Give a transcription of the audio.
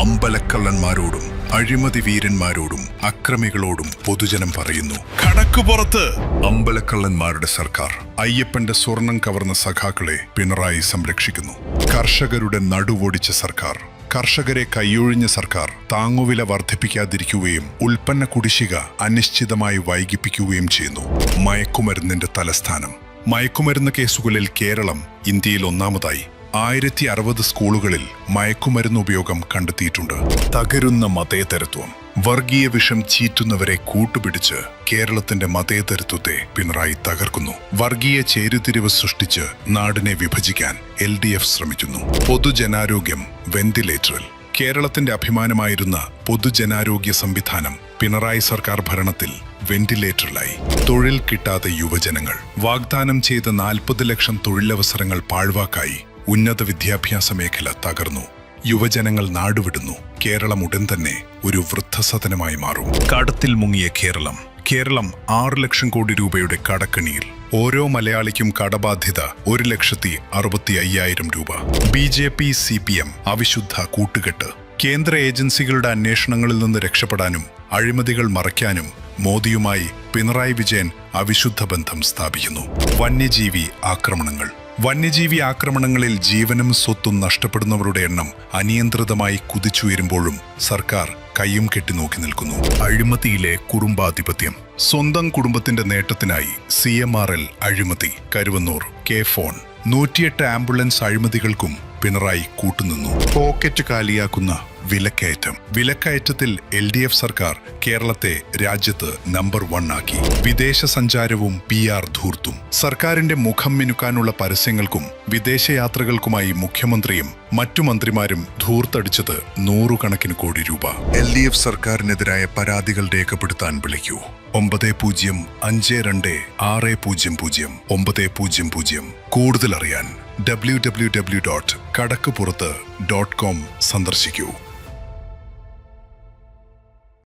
അമ്പലക്കള്ളന്മാരോടും അഴിമതി വീരന്മാരോടും അക്രമികളോടും പൊതുജനം പറയുന്നു, കണക്കുപുറത്ത്. അമ്പലക്കള്ളന്മാരുടെ സർക്കാർ അയ്യപ്പന്റെ സ്വർണം കവർന്ന സഖാക്കളെ പിണറായി സംരക്ഷിക്കുന്നു. കർഷകരുടെ നടുവൊടിച്ച സർക്കാർ, കർഷകരെ കൈയൊഴിഞ്ഞ സർക്കാർ താങ്ങുവില വർദ്ധിപ്പിക്കാതിരിക്കുകയും ഉൽപ്പന്ന കുടിശ്ശിക അനിശ്ചിതമായി വൈകിപ്പിക്കുകയും ചെയ്യുന്നു. മയക്കുമരുന്നിന്റെ തലസ്ഥാനം. മയക്കുമരുന്ന് കേസുകളിൽ കേരളം ഇന്ത്യയിൽ ഒന്നാമതായി. 1060 സ്കൂളുകളിൽ മയക്കുമരുന്ന് ഉപയോഗം കണ്ടെത്തിയിട്ടുണ്ട്. തകരുന്ന മതേതരത്വം. വർഗീയ വിഷം ചീറ്റുന്നവരെ കൂട്ടുപിടിച്ച് കേരളത്തിന്റെ മതേതരത്വത്തെ പിണറായി തകർക്കുന്നു. വർഗീയ ചേരുതിരിവ് സൃഷ്ടിച്ച് നാടിനെ വിഭജിക്കാൻ LDF ശ്രമിക്കുന്നു. പൊതുജനാരോഗ്യം വെന്റിലേറ്ററിൽ. കേരളത്തിന്റെ അഭിമാനമായിരുന്ന പൊതുജനാരോഗ്യ സംവിധാനം പിണറായി സർക്കാർ ഭരണത്തിൽ വെന്റിലേറ്ററിലായി. തൊഴിൽ കിട്ടാത്ത യുവജനങ്ങൾ. വാഗ്ദാനം ചെയ്ത 40 ലക്ഷം തൊഴിലവസരങ്ങൾ പാഴ്വാക്കായി. ഉന്നത വിദ്യാഭ്യാസ മേഖല തകർന്നു. യുവജനങ്ങൾ നാടുവിടുന്നു. കേരളം ഉടൻ തന്നെ ഒരു വൃദ്ധസദനമായി മാറും. കടത്തിൽ മുങ്ങിയ കേരളം. കേരളം 6 ലക്ഷം കോടി രൂപയുടെ കടക്കണിയിൽ. ഓരോ മലയാളിക്കും കടബാധ്യത 1,65,000 രൂപ. BJP CPM അവിശുദ്ധ കൂട്ടുകെട്ട്. കേന്ദ്ര ഏജൻസികളുടെ അന്വേഷണങ്ങളിൽ നിന്ന് രക്ഷപ്പെടാനും അഴിമതികൾ മറയ്ക്കാനും മോദിയുമായി പിണറായി വിജയൻ അവിശുദ്ധ ബന്ധം സ്ഥാപിക്കുന്നു. വന്യജീവി ആക്രമണങ്ങൾ. വന്യജീവി ആക്രമണങ്ങളിൽ ജീവനും സ്വത്തും നഷ്ടപ്പെടുന്നവരുടെ എണ്ണം അനിയന്ത്രിതമായി കുതിച്ചുയരുമ്പോഴും സർക്കാർ കയ്യും കെട്ടി നോക്കി നിൽക്കുന്നു. അഴിമതിയിലെ കുടുംബാധിപത്യം. സ്വന്തം കുടുംബത്തിന്റെ നേട്ടത്തിനായി CMRL അഴിമതി. കരുവന്നൂർ K-ഫോൺ. 108 ആംബുലൻസ് അഴിമതികൾക്കും പിണറായി കൂട്ടുനിന്നു. പോക്കറ്റ് കാലിയാക്കുന്ന വിലക്കയറ്റം. വിലക്കയറ്റത്തിൽ LDF സർക്കാർ കേരളത്തെ രാജ്യത്ത് നമ്പർ 1 ആക്കി. വിദേശ സഞ്ചാരവും PR ധൂർത്തും. സർക്കാരിന്റെ മുഖം മിനുക്കാനുള്ള പരസ്യങ്ങൾക്കും വിദേശയാത്രകൾക്കുമായി മുഖ്യമന്ത്രിയും മറ്റു മന്ത്രിമാരും ധൂർത്തടിച്ചത് 100 കണക്കിന് കോടി രൂപ. LDF സർക്കാരിനെതിരായ പരാതികൾ രേഖപ്പെടുത്താൻ വിളിക്കൂ 902600 കൂടുതൽ അറിയാൻ www.kadakuppurathu.com സന്ദർശിക്കൂ.